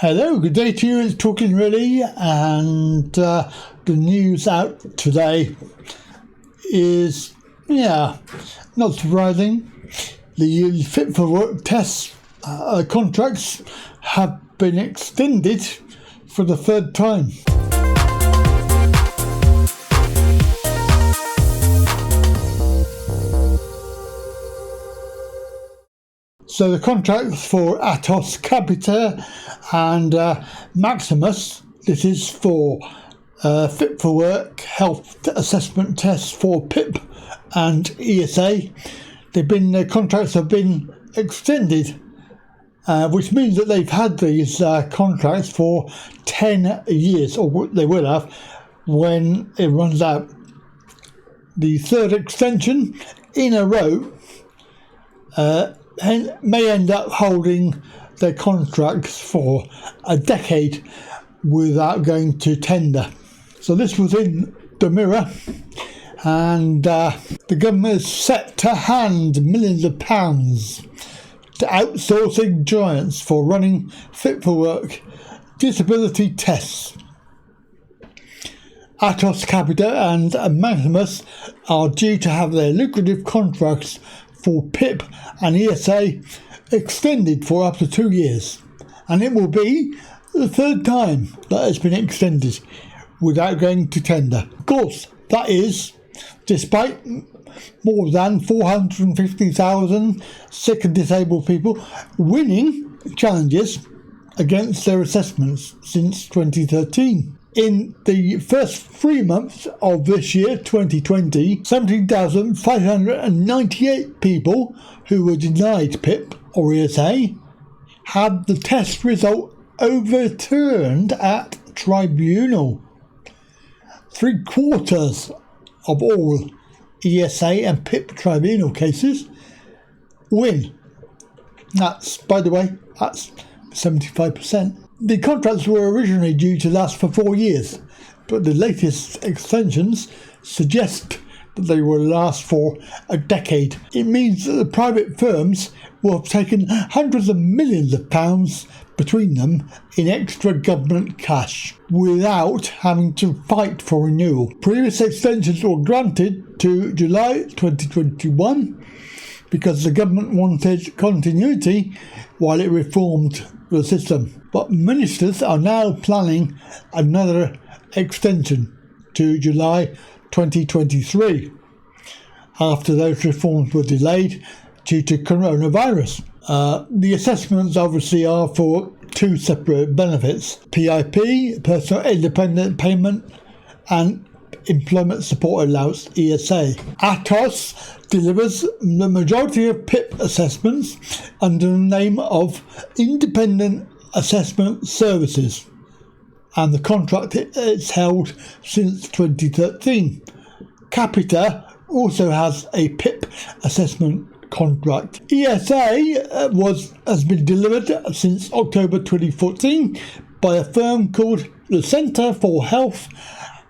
Hello, good day to you. It's Talkin really, and the news out today is, not surprising. The Fit for Work test contracts have been extended for the third time. So the contracts for ATOS, CAPITA and MAXIMUS, this is for Fit for Work health assessment tests for PIP and ESA. The contracts have been extended, which means that they've had these contracts for 10 years, or they will have when it runs out. The third extension in a row may end up holding their contracts for a decade without going to tender. So this was in the Mirror, and the government is set to hand millions of pounds to outsourcing giants for running Fit for Work disability tests. ATOS, CAPITA and MAXIMUS are due to have their lucrative contracts for PIP and ESA extended for up to 2 years, and it will be the third time that it's been extended without going to tender. Of course, that is despite more than 450,000 sick and disabled people winning challenges against their assessments since 2013. In the first 3 months of this year, 2020, 17,598 people who were denied PIP or ESA had the test result overturned at tribunal. 3/4 of all ESA and PIP tribunal cases win. That's 75%. The contracts were originally due to last for 4 years, but the latest extensions suggest that they will last for a decade. It means that the private firms will have taken hundreds of millions of pounds between them in extra government cash without having to fight for renewal. Previous extensions were granted to July 2021 because the government wanted continuity while it reformed the system. But ministers are now planning another extension to July 2023 after those reforms were delayed due to coronavirus. The assessments obviously are for two separate benefits: PIP, Personal Independent Payment, and Employment Support Allowance, ESA. ATOS delivers the majority of PIP assessments under the name of Independent Assessment Services, and the contract it's held since 2013. CAPITA also has a PIP assessment contract. ESA has been delivered since October 2014 by a firm called the Centre for Health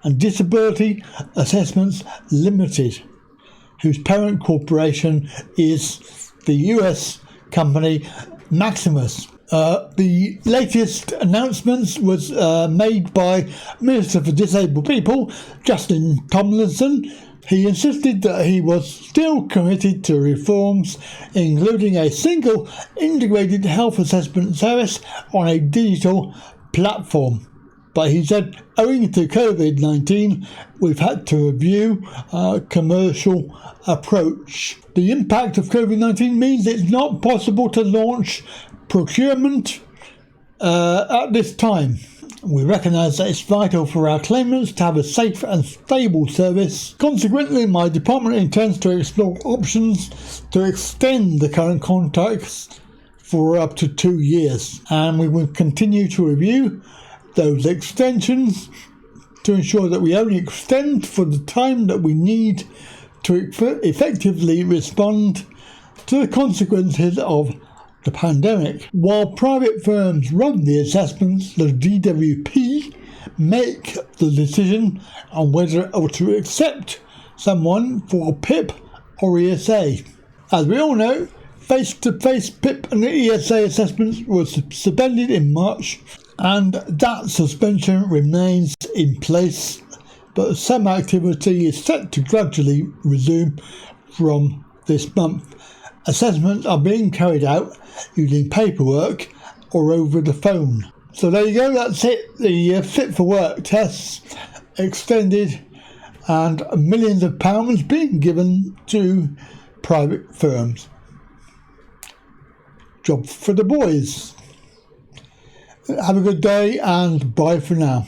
and Disability Assessments Limited, whose parent corporation is the US company MAXIMUS. The latest announcements was made by Minister for Disabled People, Justin Tomlinson. He insisted that he was still committed to reforms, including a single integrated health assessment service on a digital platform. But he said, owing to COVID-19, we've had to review our commercial approach. The impact of COVID-19 means it's not possible to launch procurement at this time. We recognise that it's vital for our claimants to have a safe and stable service. Consequently, my department intends to explore options to extend the current contracts for up to 2 years, and we will continue to review those extensions to ensure that we only extend for the time that we need to effectively respond to the consequences of the pandemic. While private firms run the assessments, the DWP make the decision on whether to accept someone for PIP or ESA. As we all know, face-to-face PIP and ESA assessments were suspended in March and that suspension remains in place, but some activity is set to gradually resume from this month. Assessments are being carried out using paperwork or over the phone. So there you go, that's it. The Fit for Work tests extended and millions of pounds being given to private firms. Job for the boys. Have a good day and bye for now.